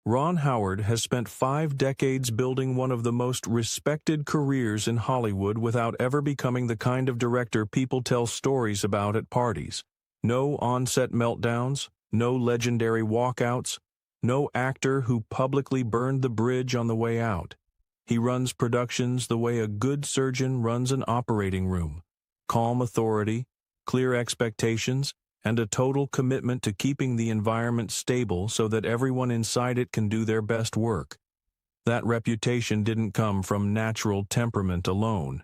Ron Howard has spent 5 decades building one of the most respected careers in Hollywood without ever becoming the kind of director people tell stories about at parties. No on-set meltdowns, no legendary walkouts, no actor who publicly burned the bridge on the way out. He runs productions the way a good surgeon runs an operating room. Calm authority, clear expectations, and a total commitment to keeping the environment stable so that everyone inside it can do their best work. That reputation didn't come from natural temperament alone.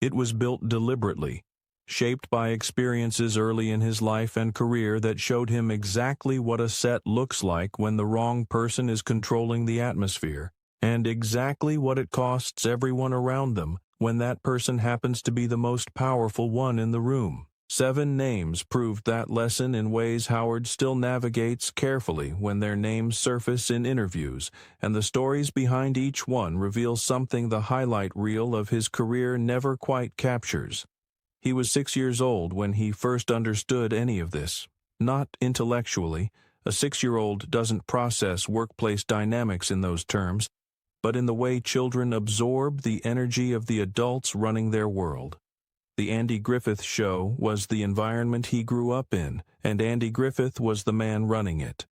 It was built deliberately, shaped by experiences early in his life and career that showed him exactly what a set looks like when the wrong person is controlling the atmosphere, and exactly what it costs everyone around them when that person happens to be the most powerful one in the room. 7 names proved that lesson in ways Howard still navigates carefully when their names surface in interviews, and the stories behind each one reveal something the highlight reel of his career never quite captures. He was 6 years old when he first understood any of this. Not intellectually. A 6-year-old doesn't process workplace dynamics in those terms, but in the way children absorb the energy of the adults running their world. The Andy Griffith Show was the environment he grew up in, and Andy Griffith was the man running it.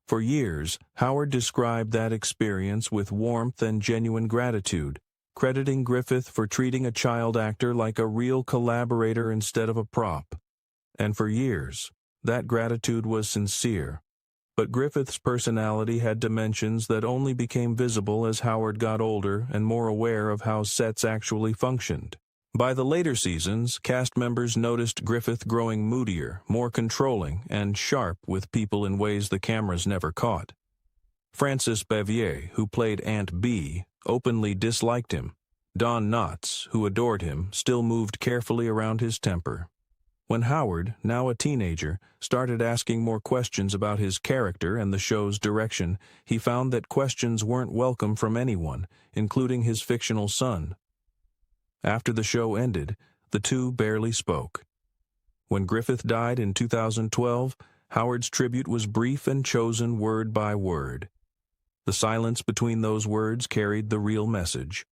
For years, Howard described that experience with warmth and genuine gratitude, crediting Griffith for treating a child actor like a real collaborator instead of a prop. And for years, that gratitude was sincere. But Griffith's personality had dimensions that only became visible as Howard got older and more aware of how sets actually functioned. By the later seasons, cast members noticed Griffith growing moodier, more controlling, and sharp with people in ways the cameras never caught. Frances Bevier, who played Aunt Bee, openly disliked him. Don Knotts, who adored him, still moved carefully around his temper. When Howard, now a teenager, started asking more questions about his character and the show's direction, he found that questions weren't welcome from anyone, including his fictional son. After the show ended, the two barely spoke. When Griffith died in 2012, Howard's tribute was brief and chosen word by word. The silence between those words carried the real message.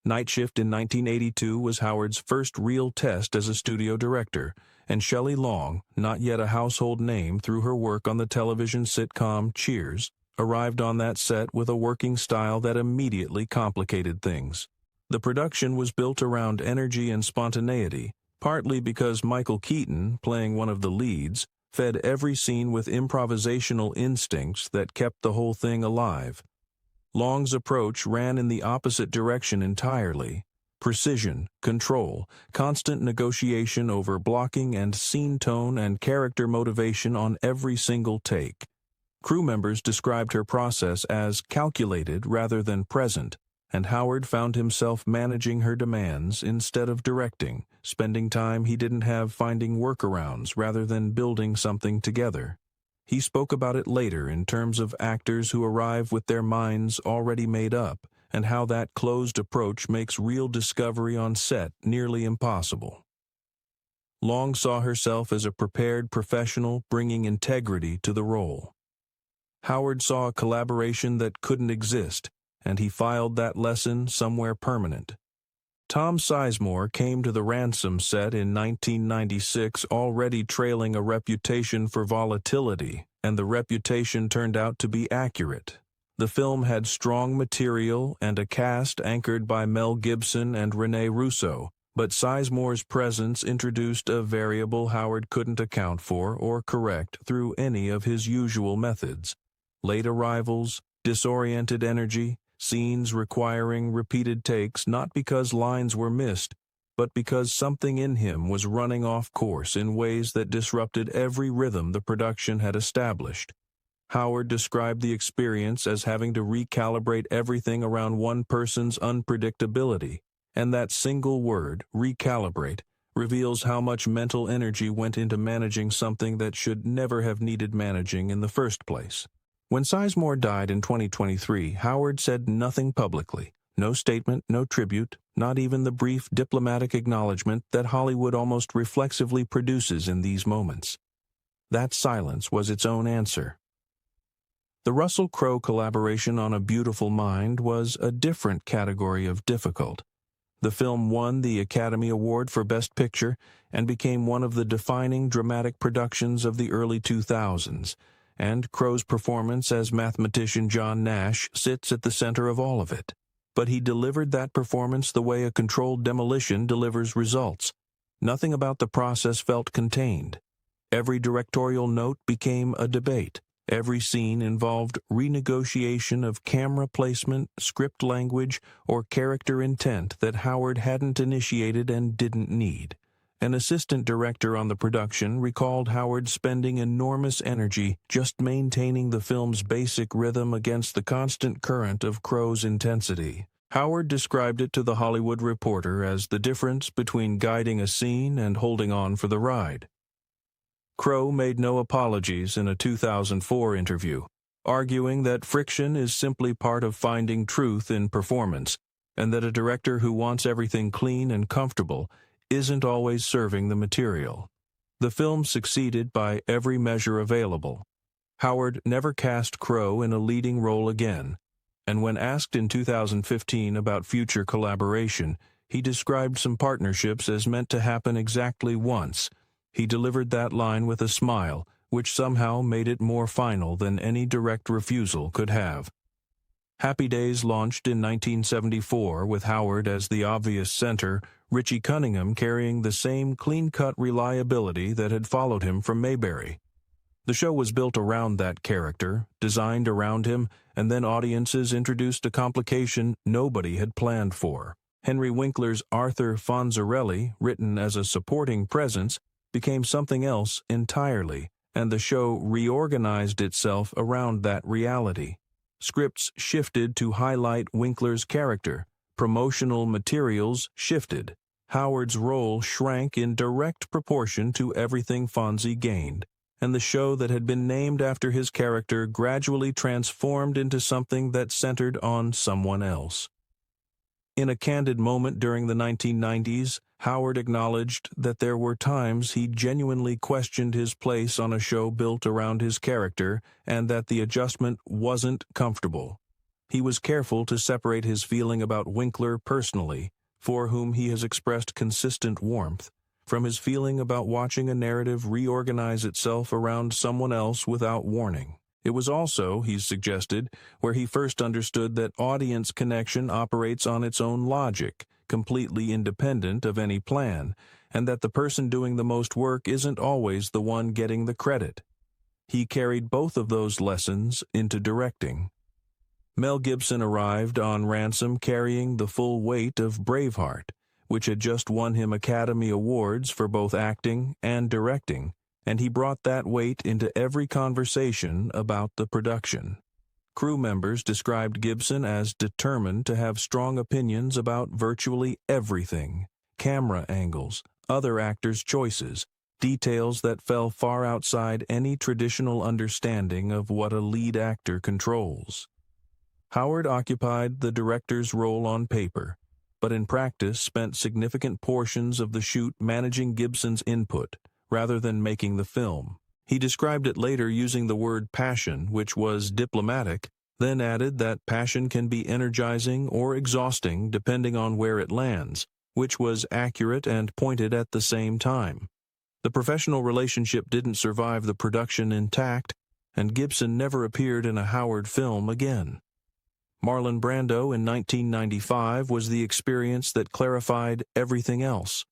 Night Shift in 1982 was Howard's first real test as a studio director, and Shelley Long, not yet a household name through her work on the television sitcom Cheers, arrived on that set with a working style that immediately complicated things. The production was built around energy and spontaneity, partly because Michael Keaton, playing one of the leads, fed every scene with improvisational instincts that kept the whole thing alive. Long's approach ran in the opposite direction entirely. Precision, control, constant negotiation over blocking and scene tone and character motivation on every single take. Crew members described her process as calculated rather than present, and Howard found himself managing her demands instead of directing, spending time he didn't have finding workarounds rather than building something together. He spoke about it later in terms of actors who arrive with their minds already made up, and how that closed approach makes real discovery on set nearly impossible. Long saw herself as a prepared professional bringing integrity to the role. Howard saw a collaboration that couldn't exist, and he filed that lesson somewhere permanent. Tom Sizemore came to the Ransom set in 1996 already trailing a reputation for volatility, and the reputation turned out to be accurate. The film had strong material and a cast anchored by Mel Gibson and Rene Russo, but Sizemore's presence introduced a variable Howard couldn't account for or correct through any of his usual methods. Late arrivals, disoriented energy, scenes requiring repeated takes not because lines were missed, but because something in him was running off course in ways that disrupted every rhythm the production had established. Howard described the experience as having to recalibrate everything around one person's unpredictability, and that single word, recalibrate, reveals how much mental energy went into managing something that should never have needed managing in the first place. When Sizemore died in 2023, Howard said nothing publicly. No statement, no tribute, not even the brief diplomatic acknowledgement that Hollywood almost reflexively produces in these moments. That silence was its own answer. The Russell Crowe collaboration on A Beautiful Mind was a different category of difficult. The film won the Academy Award for Best Picture and became one of the defining dramatic productions of the early 2000s, and Crowe's performance as mathematician John Nash sits at the center of all of it. But he delivered that performance the way a controlled demolition delivers results. Nothing about the process felt contained. Every directorial note became a debate. Every scene involved renegotiation of camera placement, script language, or character intent that Howard hadn't initiated and didn't need. An assistant director on the production recalled Howard spending enormous energy just maintaining the film's basic rhythm against the constant current of Crowe's intensity. Howard described it to The Hollywood Reporter as the difference between guiding a scene and holding on for the ride. Crowe made no apologies in a 2004 interview, arguing that friction is simply part of finding truth in performance, and that a director who wants everything clean and comfortable isn't always serving the material. The film succeeded by every measure available. Howard never cast Crowe in a leading role again, and when asked in 2015 about future collaboration, he described some partnerships as meant to happen exactly once. He delivered that line with a smile, which somehow made it more final than any direct refusal could have. Happy Days launched in 1974 with Howard as the obvious center, Richie Cunningham carrying the same clean-cut reliability that had followed him from Mayberry. The show was built around that character, designed around him, and then audiences introduced a complication nobody had planned for. Henry Winkler's Arthur Fonzarelli, written as a supporting presence, became something else entirely, and the show reorganized itself around that reality. Scripts shifted to highlight Winkler's character. Promotional materials shifted. Howard's role shrank in direct proportion to everything Fonzie gained, and the show that had been named after his character gradually transformed into something that centered on someone else. In a candid moment during the 1990s, Howard acknowledged that there were times he genuinely questioned his place on a show built around his character and that the adjustment wasn't comfortable. He was careful to separate his feeling about Winkler personally, for whom he has expressed consistent warmth, from his feeling about watching a narrative reorganize itself around someone else without warning. It was also, he suggested, where he first understood that audience connection operates on its own logic, completely independent of any plan, and that the person doing the most work isn't always the one getting the credit. He carried both of those lessons into directing. Mel Gibson arrived on Ransom carrying the full weight of Braveheart, which had just won him Academy Awards for both acting and directing, and he brought that weight into every conversation about the production. Crew members described Gibson as determined to have strong opinions about virtually everything: camera angles, other actors' choices, details that fell far outside any traditional understanding of what a lead actor controls. Howard occupied the director's role on paper, but in practice spent significant portions of the shoot managing Gibson's input, rather than making the film. He described it later using the word passion, which was diplomatic, then added that passion can be energizing or exhausting depending on where it lands, which was accurate and pointed at the same time. The professional relationship didn't survive the production intact, and Gibson never appeared in a Howard film again. Marlon Brando in 1995 was the experience that clarified everything else.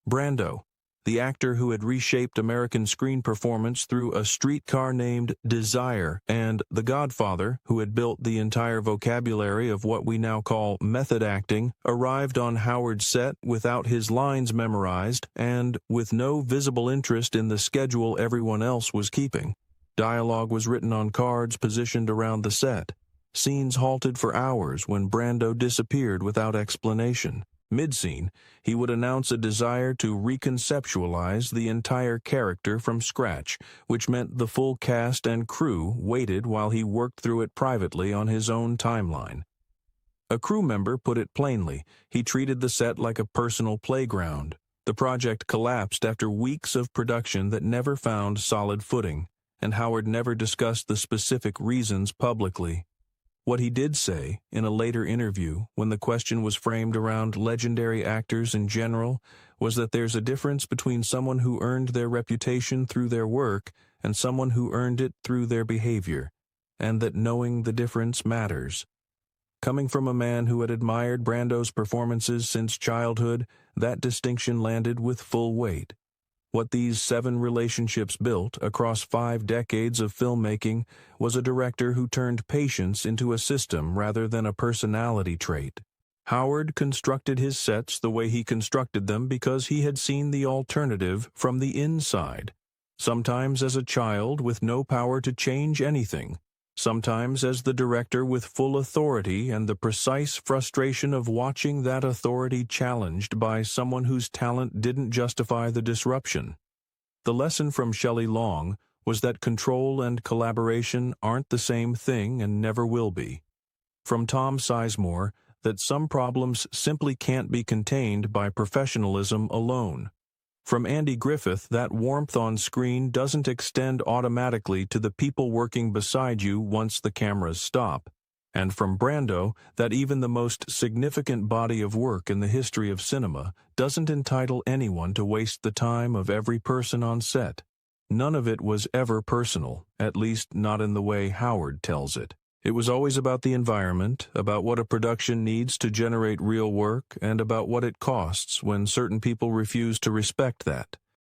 Brando, the actor who had reshaped American screen performance through A Streetcar Named Desire, and The Godfather, who had built the entire vocabulary of what we now call method acting, arrived on Howard's set without his lines memorized and with no visible interest in the schedule everyone else was keeping. Dialogue was written on cards positioned around the set. Scenes halted for hours when Brando disappeared without explanation. Mid-scene, he would announce a desire to reconceptualize the entire character from scratch, which meant the full cast and crew waited while he worked through it privately on his own timeline. A crew member put it plainly: he treated the set like a personal playground. The project collapsed after weeks of production that never found solid footing, and Howard never discussed the specific reasons publicly. What he did say, in a later interview, when the question was framed around legendary actors in general, was that there's a difference between someone who earned their reputation through their work and someone who earned it through their behavior, and that knowing the difference matters. Coming from a man who had admired Brando's performances since childhood, that distinction landed with full weight. What these 7 relationships built across 5 decades of filmmaking was a director who turned patience into a system rather than a personality trait. Howard constructed his sets the way he constructed them because he had seen the alternative from the inside, sometimes as a child with no power to change anything, sometimes as the director with full authority and the precise frustration of watching that authority challenged by someone whose talent didn't justify the disruption. The lesson from Shelley Long was that control and collaboration aren't the same thing and never will be. From Tom Sizemore, that some problems simply can't be contained by professionalism alone. From Andy Griffith, that warmth on screen doesn't extend automatically to the people working beside you once the cameras stop. And from Brando, that even the most significant body of work in the history of cinema doesn't entitle anyone to waste the time of every person on set. None of it was ever personal, at least not in the way Howard tells it. It was always about the environment, about what a production needs to generate real work, and about what it costs when certain people refuse to respect that.